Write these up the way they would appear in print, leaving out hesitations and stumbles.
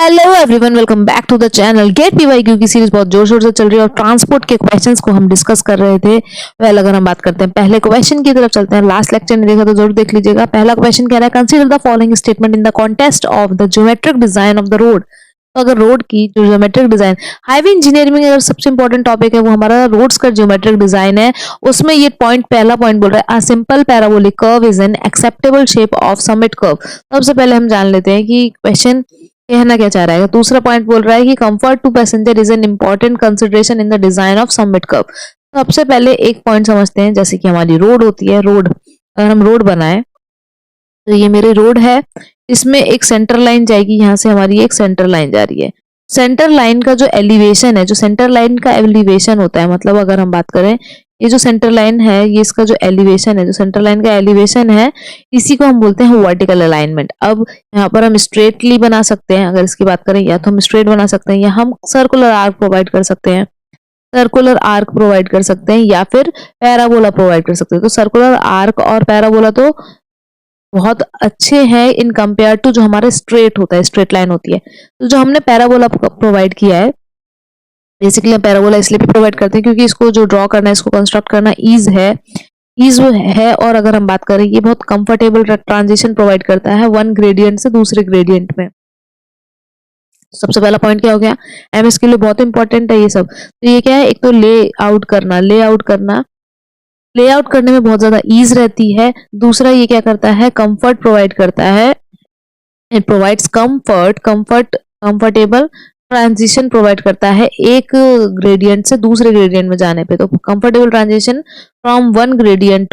Hello everyone, welcome back to the channel. Get PYQ की series बहुत जोर शोर से चल रही है और ट्रांसपोर्ट के क्वेश्चंस को हम डिस्कस कर रहे थे। अगर हम बात करते हैं पहले क्वेश्चन की तरफ चलते हैं। लास्ट लेक्चर में देखा तो जरूर देख लीजिएगा। पहला क्वेश्चन कह रहा है consider the following statement in the context of the geometric design of the road. तो अगर रोड की जो ज्योमेट्रिक डिजाइन, हाईवे इंजीनियरिंग में अगर सबसे इंपॉर्टेंट टॉपिक है वो हमारा रोड्स का ज्योमेट्रिक डिजाइन है। उसमें ये पहला पॉइंट बोल रहा है a simple parabolic curve is an acceptable shape of summit curve. सबसे पहले हम जान लेते हैं कि क्वेश्चन कहना क्या चाह रहा है। दूसरा पॉइंट बोल रहा है कि comfort to passenger is an important consideration in the design of summit curve. सबसे पहले एक पॉइंट समझते हैं, जैसे कि हमारी रोड होती है। रोड, अगर हम रोड बनाए तो ये मेरी रोड है, इसमें एक सेंटर लाइन जाएगी, यहाँ से हमारी एक सेंटर लाइन जा रही है। सेंटर लाइन का जो एलिवेशन है, जो सेंटर लाइन का एलिवेशन होता है, मतलब अगर हम बात करें ये जो सेंटर लाइन है, ये इसका जो एलिवेशन है, जो सेंटर लाइन का एलिवेशन है, इसी को हम बोलते हैं वर्टिकल अलाइनमेंट। अब यहाँ पर हम स्ट्रेटली बना सकते हैं, अगर इसकी बात करें, या तो हम स्ट्रेट बना सकते हैं या हम सर्कुलर आर्क प्रोवाइड कर सकते हैं। सर्कुलर आर्क प्रोवाइड कर सकते हैं या फिर पैराबोला प्रोवाइड कर सकते हैं। तो सर्कुलर आर्क और पैराबोला तो बहुत अच्छे हैं इन कंपेयर टू जो हमारे स्ट्रेट होता है, स्ट्रेट लाइन होती है। तो जो हमने पैराबोला प्रोवाइड किया है, बेसिकली पैराबोला इसलिए भी प्रोवाइड करते हैं क्योंकि इसको जो ड्रॉ करना है, इसको कंस्ट्रक्ट करना ईज है। और अगर हम बात करें, ये बहुत कंफर्टेबल ट्रांजिशन प्रोवाइड करता है वन ग्रेडियंट से दूसरे ग्रेडियंट में। सबसे पहला पॉइंट क्या हो गया, एमएस के लिए बहुत इंपॉर्टेंट है ये सब। तो ये क्या है, एक तो ले आउट करने में बहुत ज्यादा ईज रहती है। दूसरा ये क्या करता है, कंफर्ट प्रोवाइड करता है। It provides comfortable transition provide करता है एक ग्रेडियंट से दूसरे ग्रेडियंट में जाने पे। तो comfortable transition from one gradient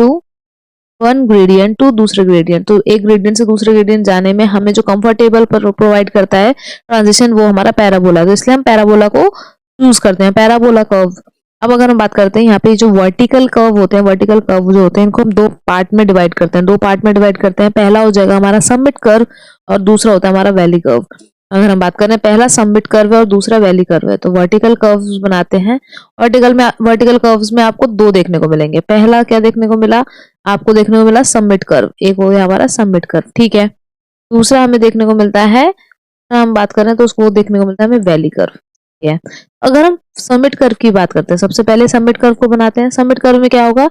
to दूसरे ग्रेडियंट। तो एक ग्रेडियंट से दूसरे ग्रेडियंट जाने में हमें जो कंफर्टेबल प्रोवाइड करता है ट्रांजिशन, वो हमारा पैराबोला। तो इसलिए हम पैराबोला को चूज करते हैं, पैराबोला कर्व। अब अगर हम बात करते हैं, यहाँ पे जो वर्टिकल कर्व होते हैं, वर्टिकल कर्व जो होते हैं, इनको हम दो पार्ट में डिवाइड करते हैं। पहला हो जाएगा हमारा सबमिट कर्व और दूसरा होता है हमारा वैली कर्व। अगर हम बात करें, पहला सबमिट कर्व है और दूसरा वैली कर्व है। तो वर्टिकल कर्व्स बनाते हैं। वर्टिकल कर्व्स में आपको दो देखने को मिलेंगे। पहला क्या देखने को मिला, आपको देखने को मिला सबमिट कर्व, एक हो गया हमारा सबमिट कर्व, ठीक है। दूसरा हमें देखने को मिलता है, हम बात करें तो उसको देखने को मिलता है हमें वैली कर्व, ठीक है। अगर हम सबमिट कर्व की बात करते हैं, सबसे पहले सबमिट कर्व को बनाते हैं। सबमिट कर्व में क्या होगा,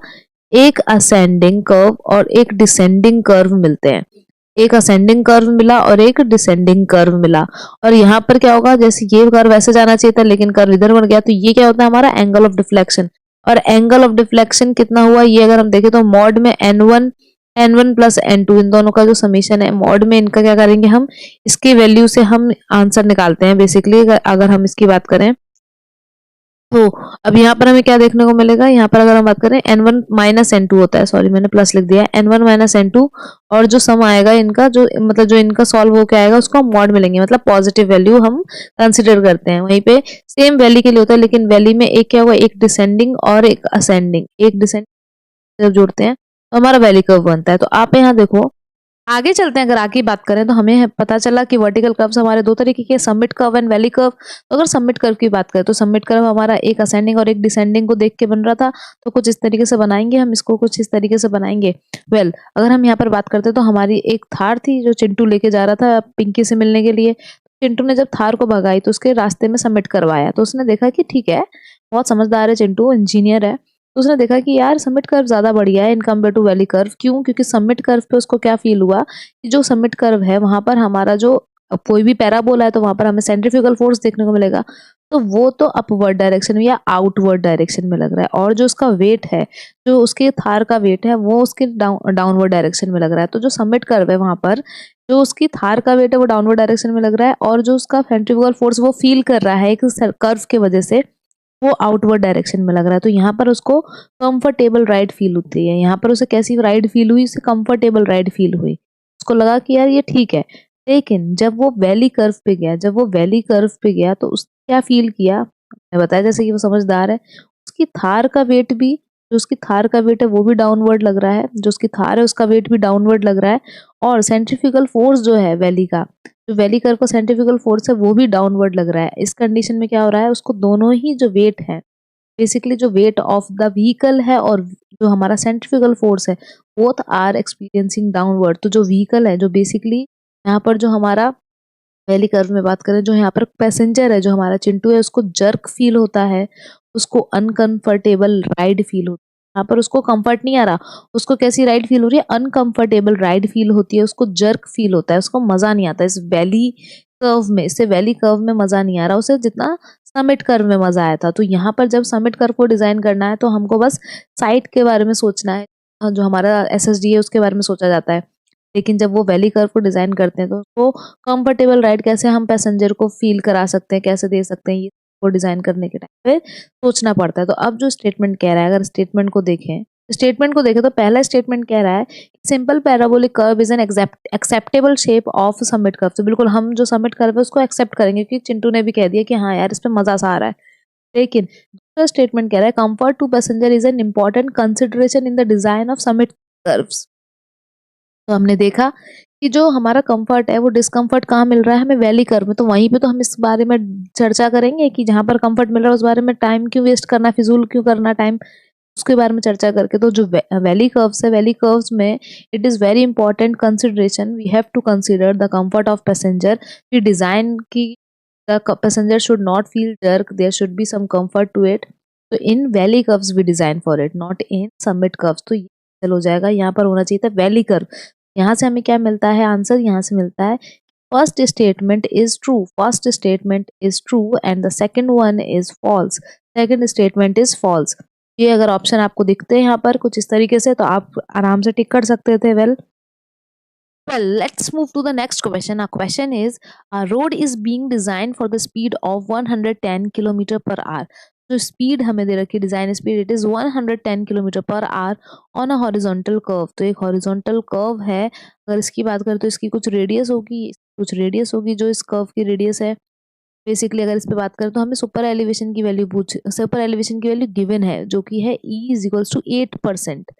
एक असेंडिंग कर्व और एक डिसेंडिंग कर्व मिलते हैं। एक असेंडिंग कर्व मिला और एक डिसेंडिंग कर्व मिला। और यहाँ पर क्या होगा, जैसे ये कर्व ऐसे जाना चाहिए था लेकिन कर्व इधर बन गया, तो ये क्या होता है हमारा एंगल ऑफ डिफ्लेक्शन। और एंगल ऑफ डिफ्लेक्शन कितना हुआ, ये अगर हम देखें तो मॉड में n1 प्लस n2, इन दोनों का जो समीशन है, मॉड में इनका क्या करेंगे हम, इसकी वैल्यू से हम आंसर निकालते हैं बेसिकली। अगर हम इसकी बात करें तो अब यहाँ पर हमें क्या देखने को मिलेगा, यहाँ पर अगर हम बात करें n1 माइनस n2 होता है, सॉरी मैंने प्लस लिख दिया है, n1 माइनस n2। और जो सम आएगा इनका, जो मतलब जो इनका सॉल्व होकर आएगा, उसको हम मॉड मिलेंगे, मतलब पॉजिटिव वैल्यू हम कंसिडर करते हैं। वहीं पे सेम वैली के लिए होता है, लेकिन वैली में एक क्या हुआ, एक डिसेंडिंग और एक असेंडिंग, एक डिसेंडिंग जब जोड़ते हैं तो हमारा वैली कर्व बनता है। तो आप यहाँ देखो, आगे चलते हैं। अगर आगे बात करें तो हमें पता चला कि वर्टिकल कर्व्स हमारे दो तरीके के, submit curve and valley curve. तो अगर सबमिट कर्व की बात करें तो सबमिट कर्व हमारा एक असेंडिंग और एक डिसेंडिंग को देख के बन रहा था। तो कुछ इस तरीके से बनाएंगे हम इसको, कुछ इस तरीके से बनाएंगे। अगर हम यहाँ पर बात करते हैं तो हमारी एक थार थी जो चिंटू लेके जा रहा था पिंकी से मिलने के लिए। चिंटू ने जब थार को भगाई तो उसके रास्ते में सबमिट करवाया, तो उसने देखा कि ठीक है, बहुत समझदार है चिंटू, इंजीनियर है। तो उसने देखा कि यार सबमिट कर्व ज्यादा बढ़िया है in compare to valley curve. क्यों? क्योंकि सबमिट कर्व पे उसको क्या फील हुआ कि जो सबमिट कर्व है वहां पर हमारा जो कोई भी पैराबोला है तो वहां पर हमें सेंट्रीफ्यूगल फोर्स देखने को मिलेगा। तो वो तो अपवर्ड डायरेक्शन में या आउटवर्ड डायरेक्शन में लग रहा है, और जो उसका वेट है, जो उसके थार का वेट है, वो उसके डाउनवर्ड डायरेक्शन में लग रहा है। तो जो सबमिट कर्व है वहां पर जो उसकी थार का वेट है वो डाउनवर्ड डायरेक्शन में लग रहा है, और जो उसका सेंट्रीफ्यूगल फोर्स वो फील कर रहा है एक कर्व के वजह से, वो आउटवर्ड डायरेक्शन में लग रहा है। तो यहाँ पर उसको कंफर्टेबल राइड फील होती है। यहाँ पर उसे कैसी राइड फील हुई, उसे कंफर्टेबल राइड फील हुई। उसको लगा कि यार ये ठीक है। लेकिन जब वो वैली कर्व पे गया तो उसने क्या फील किया, मैं बताया जैसे कि वो समझदार है, उसकी थार का वेट भी, जो उसकी थार का वेट है वो भी डाउनवर्ड लग रहा है, जो उसकी थार है उसका वेट भी डाउनवर्ड लग रहा है। और सेंट्रीफ्यूगल फोर्स जो है वैली का, जो वैली कर्व का सेंट्रीफ्यूगल फोर्स है वो भी डाउनवर्ड लग रहा है। इस कंडीशन में क्या हो रहा है, उसको दोनों ही जो वेट है, बेसिकली जो वेट ऑफ द व्हीकल है और जो हमारा सेंट्रीफ्यूगल फोर्स है, बोथ आर एक्सपीरियंसिंग डाउनवर्ड। तो जो व्हीकल है, जो बेसिकली यहाँ पर जो हमारा वैली कर्व में बात करें, जो यहाँ पर पैसेंजर है, जो हमारा चिंटू है, उसको जर्क फील होता है, उसको अनकंफर्टेबल राइड फील होती है। यहाँ पर उसको कंफर्ट नहीं आ रहा, उसको कैसी राइड फील हो रही है, अनकंफर्टेबल राइड फील होती है, उसको जर्क फील होता है, उसको मजा नहीं आता इस वैली कर्व में। इससे वैली कर्व में मजा नहीं आ रहा उसे, जितना समिट कर्व में मजा आया था। तो यहाँ पर जब समिट कर्व को डिजाइन करना है तो हमको बस साइड के बारे में सोचना है, जो हमारा एसएसडी है उसके बारे में सोचा जाता है। लेकिन जब वो वैली कर्व को डिजाइन करते हैं तो उसको कंफर्टेबल राइड कैसे हम पैसेंजर को फील करा सकते हैं, कैसे दे सकते हैं, ये को डिजाइन करने के टाइम पे सोचना पड़ता है। तो अब जो स्टेटमेंट कह रहा है, अगर स्टेटमेंट को देखें तो पहला स्टेटमेंट कह रहा है simple parabolic curve is an acceptable shape of summit curve. तो बिल्कुल हम जो समिट कर्व है उसको एक्सेप्ट करेंगे, क्योंकि चिंटू ने भी कह दिया कि हाँ यार इस पे मजा सा आ रहा है। लेकिन दूसरा स्टेटमेंट कह रहा है comfort to passenger is an important consideration in the design of summit curves. तो हमने देखा कि जो हमारा कंफर्ट है वो डिस्कम्फर्ट कहाँ मिल रहा है, हमें वैली कर्व में। तो वहीं पे तो हम इस बारे में चर्चा करेंगे कि जहां पर कंफर्ट मिल रहा है उस बारे में टाइम क्यों वेस्ट करना, फिजूल क्यों करना टाइम, उसके बारे में चर्चा करके। तो जो वैली कर्व्स है, वैली कर्व्स में it is very important consideration, we have to consider the comfort of passenger. की डिजाइन की the passenger should not feel jerk, there should be some comfort to it. तो in valley curves we design for it, not in summit curves. तो ये चलो हो जाएगा, यहाँ पर होना चाहिए था वैली कर्व। यहाँ से हमें क्या मिलता है आंसर, यहाँ से मिलता है first statement is true, first statement is true and the second one is false, second statement is false. ये अगर ऑप्शन आपको दिखते हैं यहाँ पर कुछ इस तरीके से तो आप आराम से टिक कर सकते थे। Well, let's move to the next question. Our question is, a road is being designed for the speed of 110 kilometre per hour. जो स्पीड हमें दे रखी है, design speed, it is 110 kilometre per hour on a horizontal curve. तो एक horizontal curve है, अगर इसकी बात करें तो इसकी कुछ रेडियस होगी जो इस कर्व की रेडियस है। बेसिकली अगर इस पे बात करें तो हमें सुपर एलिवेशन की वैल्यू गिवन है, जो कि है E इज इक्वल्स टू 8%।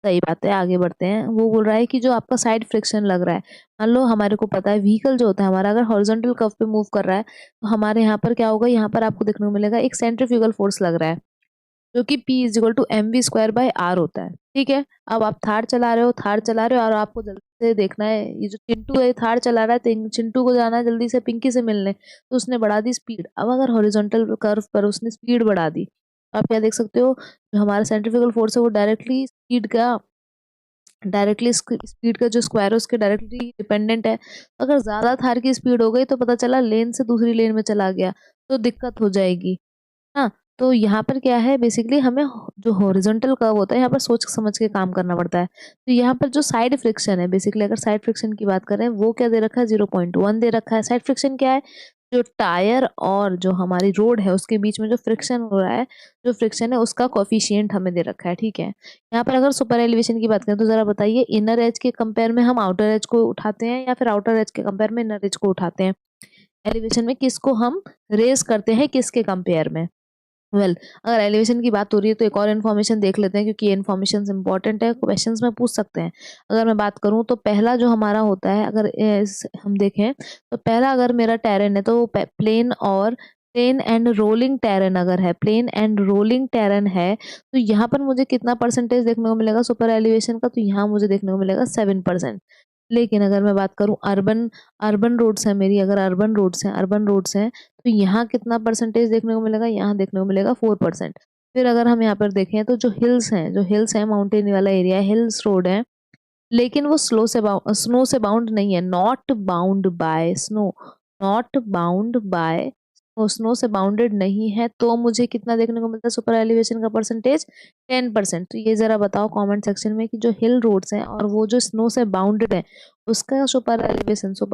सही बात है, आगे बढ़ते हैं। वो बोल रहा है कि जो आपका साइड फ्रिक्शन लग रहा है, मान लो हमारे को पता है व्हीकल जो होता है हमारा अगर हॉरिजॉन्टल कर्व पे मूव कर रहा है तो हमारे यहाँ पर क्या होगा, यहाँ पर आपको देखने को मिलेगा एक सेंट्रीफ्यूगल फोर्स लग रहा है, जो कि P is equal to mv² होता है। ठीक है, अब आप थार चला रहे हो और आपको जल्दी से देखना है, ये जो चिंटू है थार चला रहा है तो चिंटू को जाना है जल्दी से पिंकी से मिलने, तो उसने बढ़ा दी स्पीड। अब अगर हॉरिजॉन्टल कर्व पर उसने स्पीड बढ़ा दी तो आप क्या देख सकते हो, जो हमारा सेंट्रीफ्यूगल फोर्स है वो डायरेक्टली स्पीड का जो स्क्वायर है उसके डायरेक्टली डिपेंडेंट है। अगर ज्यादा थार की स्पीड हो गई तो पता चला लेन से दूसरी लेन में चला गया तो दिक्कत हो जाएगी। हाँ, तो यहाँ पर क्या है, बेसिकली हमें जो हॉरिजॉन्टल कर्व होता है यहाँ पर सोच समझ के काम करना पड़ता है। तो यहाँ पर जो साइड फ्रिक्शन है, बेसिकली अगर साइड फ्रिक्शन की बात करें वो क्या दे रखा है, 0.1 दे रखा है। साइड फ्रिक्शन क्या है, जो टायर और जो हमारी रोड है उसके बीच में जो फ्रिक्शन हो रहा है, जो फ्रिक्शन है उसका कोफिशिएंट हमें दे रखा है। ठीक है, यहाँ पर अगर सुपर एलिवेशन की बात करें तो जरा बताइए, इनर एज के कंपेयर में हम आउटर एज को उठाते हैं या फिर आउटर एज के कंपेयर में इनर एज को उठाते हैं? एलिवेशन में किसको हम रेज करते हैं, किसके कंपेयर में? अगर एलिवेशन की बात हो रही है तो एक और इन्फॉर्मेशन देख लेते हैं, क्योंकि ये इन्फॉर्मेशन इंपॉर्टेंट है, क्वेश्चंस में पूछ सकते हैं। अगर मैं बात करूं तो पहला जो हमारा होता है, अगर हम देखें तो पहला अगर मेरा टेरेन है तो वो प्लेन एंड रोलिंग टेरेन अगर है, प्लेन एंड रोलिंग टेरेन है, तो यहाँ पर मुझे कितना परसेंटेज देखने को मिलेगा सुपर एलिवेशन का, तो यहाँ मुझे देखने को मिलेगा 7%। लेकिन अगर मैं बात करूं अर्बन अर्बन रोड्स है मेरी, अगर अर्बन रोड्स हैं तो यहाँ कितना परसेंटेज देखने को मिलेगा, यहाँ देखने को मिलेगा 4%। फिर अगर हम यहाँ पर देखें तो जो हिल्स हैं माउंटेन वाला एरिया है, हिल्स रोड है, लेकिन वो स्नो से बाउंड नहीं है, नॉट बाउंड बाय स्नो से बाउंडेड नहीं है, तो मुझे कितना देखने को मिलता है सुपर एलिवेशन का परसेंटेज, 10%। तो ये जरा बताओ कमेंट सेक्शन में कि जो हिल रोड्स हैं और वो जो स्नो से बाउंडेड है उसका सुपर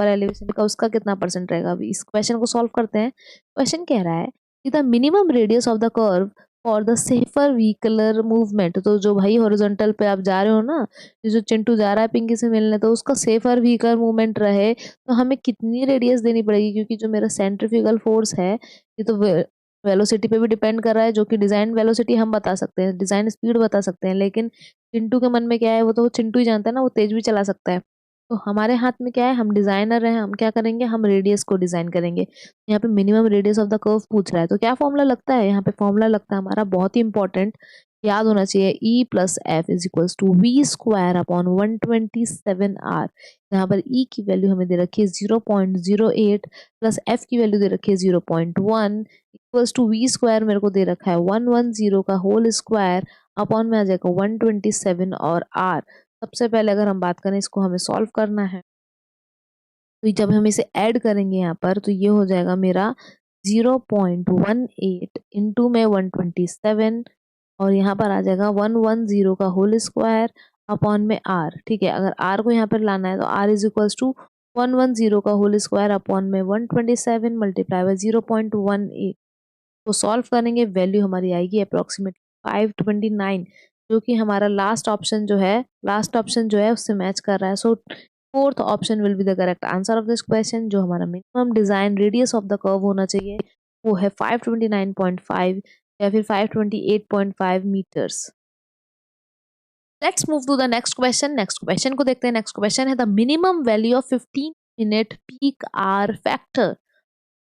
एलिवेशन का उसका कितना परसेंट रहेगा। अभी इस क्वेश्चन को सॉल्व करते हैं। क्वेश्चन कह रहा है कि the minimum radius of the curve for the safer vehicular movement. तो जो भाई हॉरिजॉन्टल पे आप जा रहे हो ना, जो चिंटू जा रहा है पिंकी से मिलने, तो उसका सेफर व्हीकल मूवमेंट रहे तो हमें कितनी रेडियस देनी पड़ेगी, क्योंकि जो मेरा सेंट्रीफ्यूगल फोर्स है ये तो वेलोसिटी पे भी डिपेंड कर रहा है, जो कि डिजाइन वेलोसिटी हम बता सकते हैं, डिजाइन स्पीड बता सकते हैं, लेकिन चिंटू के मन में क्या है वो तो चिंटू ही जानता है ना, वो तेज भी चला सकता है। तो हमारे हाथ में क्या है, हम डिजाइनर हैं, हम क्या करेंगे, हम रेडियस को डिजाइन करेंगे। यहाँ पे minimum radius of the curve पूछ रहा है तो क्या फॉर्मूला लगता है, यहाँ पे फॉर्मूला लगता है हमारा बहुत ही इंपॉर्टेंट, याद होना चाहिए E plus F is equals to V square upon 127R। यहाँ पर E की वैल्यू हमें दे रखी है 0.08 प्लस F की वैल्यू दे रखी है 0.1 इक्वल्स टू वी स्क्वायर मेरे को दे रखा है 110 का होल स्क्वायर अपॉन में आ जाएगा 127 और R। सबसे पहले अगर हम बात करें इसको हमें सॉल्व करना है, तो जब हम इसे ऐड करेंगे यहाँ पर तो ये हो जाएगा मेरा 0.18 इंटू में 127 और यहाँ पर आ जाएगा 110 का होल स्क्वायर अपॉन में आर। ठीक है, अगर आर को यहाँ पर लाना है तो आर इज इक्वल्स टू 110 का होल स्क्वायर अपॉन में 127 मल्टीप्लाई बाय 0.18। तो सॉल्व करेंगे वैल्यू हमारी आएगी अप्रोक्सीमेट 529, जो कि हमारा लास्ट ऑप्शन जो है उससे मैच कर रहा है। So fourth option will be the correct answer of this question. जो हमारा minimum design radius of the curve होना चाहिए वो है 529.5 या फिर 528.5 metres. Let's move to the next question. Next question को देखते हैं। नेक्स्ट क्वेश्चन है the minimum value of 15 minute peak hour factor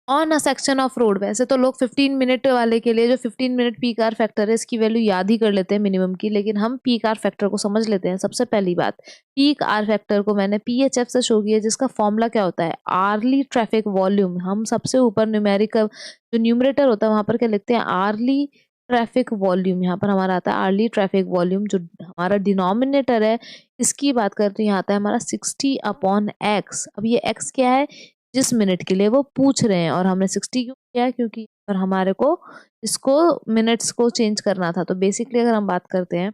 on a section of road. वैसे तो लोग 15 मिनट वाले के लिए जो 15 मिनट पीक आर फैक्टर है इसकी वैल्यू याद ही कर लेते हैं मिनिमम की, लेकिन हम पीक आर फैक्टर को समझ लेते हैं। सबसे पहली बात, पीक आर फैक्टर को मैंने पीएचएफ से शो किया, जिसका फॉर्मूला क्या होता है, आरली ट्रैफिक वॉल्यूम। हम सबसे ऊपर न्यूमेरिकल जो न्यूमरेटर होता है वहां पर क्या लिखते हैं, आरली ट्रैफिक वॉल्यूम। यहाँ पर हमारा आता है आरली ट्रैफिक वॉल्यूम। जो हमारा डिनोमिनेटर है इसकी बात करते हैं, यहाँ आता है हमारा 60/x। अब ये x क्या है, जिस मिनट के लिए वो पूछ रहे हैं, और हमने 60 क्यों किया है, क्योंकि और हमारे को इसको मिनट्स को चेंज करना था। तो बेसिकली अगर हम बात करते हैं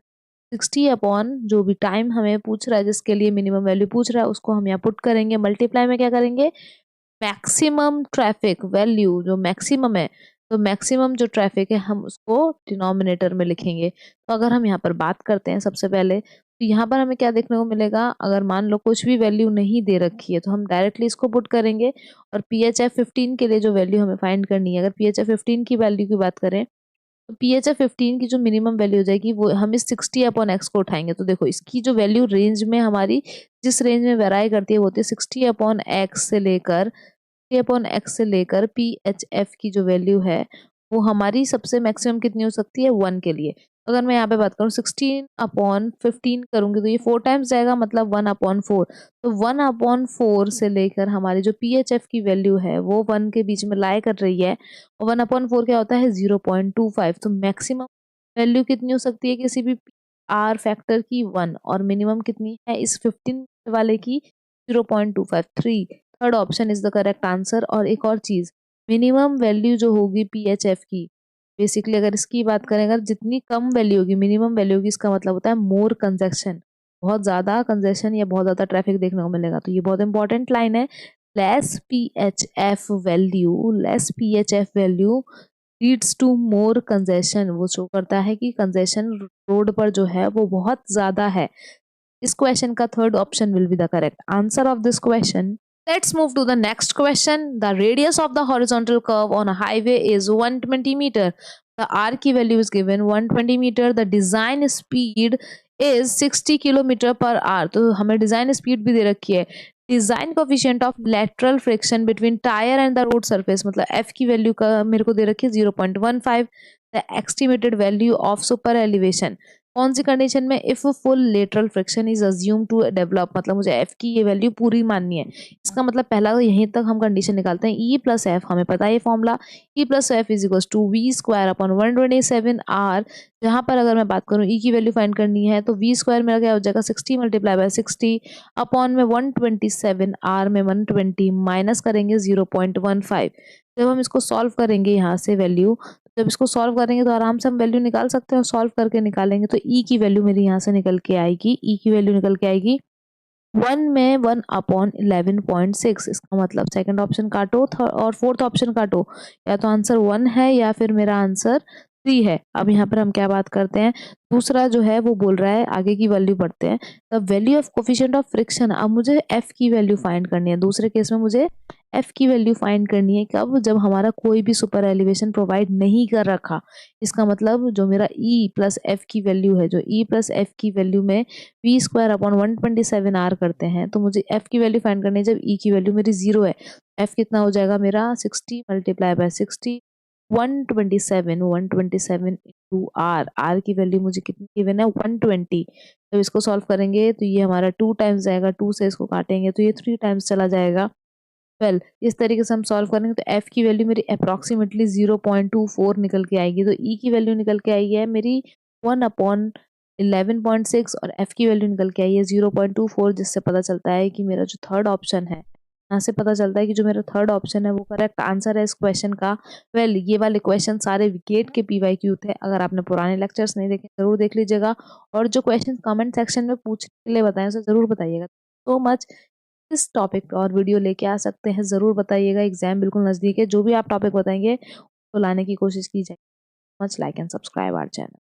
60 अपॉन जो भी टाइम हमें पूछ रहा है, जिसके लिए मिनिमम वैल्यू पूछ रहा है, उसको हम यहाँ पुट करेंगे, मल्टीप्लाई में क्या करेंगे, मैक्सिमम ट्रैफिक वैल्यू जो मैक्सिमम है, तो मैक्सिमम जो ट्रैफिक है हम उसको डिनोमिनेटर में लिखेंगे। तो अगर हम यहाँ पर बात करते हैं सबसे पहले, तो यहाँ पर हमें क्या देखने को मिलेगा, अगर मान लो कुछ भी वैल्यू नहीं दे रखी है तो हम डायरेक्टली इसको पुट करेंगे। और PHF 15 के लिए जो वैल्यू हमें फाइंड करनी है, अगर PHF 15 की वैल्यू की बात करें तो PHF 15 की जो मिनिमम वैल्यू हो जाएगी वो हम इस 60/x को उठाएंगे। तो देखो इसकी जो वैल्यू रेंज में हमारी जिस रेंज में वेराई करती है वो होती है 60/x से लेकर PHF की जो वैल्यू है वो हमारी सबसे मैक्सिमम कितनी हो सकती है, 1 के लिए। अगर मैं यहाँ पे बात करूँ 16/15 करूंगी तो ये 4 टाइम्स जाएगा, मतलब 1/4। तो 1/4 से लेकर हमारी जो PHF की वैल्यू है वो 1 के बीच में लाई कर रही है, और 1/4 क्या होता है, 0.25। तो मैक्सिमम वैल्यू कितनी हो सकती है किसी भी आर फैक्टर की, 1, और मिनिमम कितनी है इस 15 वाले की, 0.253। Third option is the correct answer. और एक और चीज, मिनिमम वैल्यू जो होगी PHF की, बेसिकली अगर इसकी बात करें, अगर जितनी कम वैल्यू होगी, मिनिमम वैल्यू होगी, इसका मतलब होता है मोर कंजेशन, बहुत ज्यादा कंजेशन या बहुत ज्यादा ट्रैफिक देखने को मिलेगा। तो ये बहुत इंपॉर्टेंट लाइन है, less PHF value leads to more congestion. वो शो करता है कि कंजेशन रोड पर जो है वो बहुत ज्यादा है। इस क्वेश्चन का third option will be the correct answer of this question. Let's move to the next question. The radius of the horizontal curve on a highway is 120 meter. The R की value is given 120 meter. The design speed is 60 kilometre पर R. तो हमें design speed भी दे रखी है। Design coefficient of lateral friction between tyre and the road surface, मतलब F की वैल्यू का मेरे को दे रखी है 0.15। The estimated value of super elevation, कौन सी कंडीशन में, if full lateral friction is assume to develop, मतलब मुझे एफ की ये वैल्यू पूरी माननी है। इसका मतलब पहला तो यहीं तक हम कंडीशन निकालते हैं, ई प्लस एफ हमें पता है ये formula, E plus F is equal to V square upon 127 R. जहां पर अगर मैं बात करूं ई की वैल्यू फाइंड करनी है तो वी स्क्वायर मेरा क्या हो जाएगा, 60 मल्टीप्लाई बाय 60 अपॉन में 127, आर में 120 माइनस करेंगे 0.15। जब हम इसको सॉल्व करेंगे यहाँ से वैल्यू, जब इसको सॉल्व करेंगे तो आराम से हम वैल्यू निकाल सकते हैं, और सॉल्व करके निकालेंगे तो ई की वैल्यू मेरी यहाँ से निकल के आएगी, ई की वैल्यू निकल के आएगी 1 में 1/11.6। इसका मतलब सेकंड ऑप्शन काटो और फोर्थ ऑप्शन काटो, या तो आंसर 1 है या फिर मेरा आंसर 3 है। अब यहाँ पर हम क्या बात करते हैं, दूसरा जो है वो बोल रहा है, आगे की वैल्यू पढ़ते हैं, the value of coefficient of friction. अब मुझे एफ की वैल्यू फाइंड करनी है, दूसरे केस में मुझे एफ की वैल्यू फाइंड करनी है कब, जब हमारा कोई भी सुपर एलिवेशन प्रोवाइड नहीं कर रखा। इसका मतलब जो मेरा ई प्लस एफ की वैल्यू है, जो ई प्लस एफ की वैल्यू में वी स्क्वायर अपॉन 127 आर करते हैं, तो मुझे एफ की वैल्यू फाइंड करनी है जब ई की वैल्यू मेरी 0 है। एफ कितना हो जाएगा मेरा 60 मल्टीप्लाई बाय 60 127 इंटू आर की वैल्यू मुझे कितनी गिवन है 120। जब इसको सॉल्व करेंगे तो ये हमारा 2 टाइम्स जाएगा, 2 से इसको काटेंगे तो ये 3 टाइम्स चला जाएगा। वेल इस तरीके से हम सॉल्व करेंगे तो एफ की वैल्यू मेरी अप्रोक्सीमेटली 0.24 निकल के आएगी। तो ई की वैल्यू निकल के आई है मेरी 1/11.6 और एफ की वैल्यू निकल के आई है 0.24, जिससे पता चलता है कि मेरा जो थर्ड ऑप्शन है, यहाँ से पता चलता है कि जो मेरा थर्ड ऑप्शन है वो करेक्ट आंसर है इस क्वेश्चन का। वेल ये वाले क्वेश्चन सारे गेट के पीवाईक्यू थे। अगर आपने पुराने लेक्चर्स नहीं देखे जरूर देख लीजिएगा, और जो क्वेश्चन कमेंट सेक्शन में पूछने के लिए बताएं उसे जरूर बताइएगा। So much. इस टॉपिक पे और वीडियो लेके आ सकते हैं, जरूर बताइएगा। एग्जाम बिल्कुल नजदीक है, जो भी आप टॉपिक बताएंगे तो लाने की कोशिश की जाए। Much like and subscribe our channel.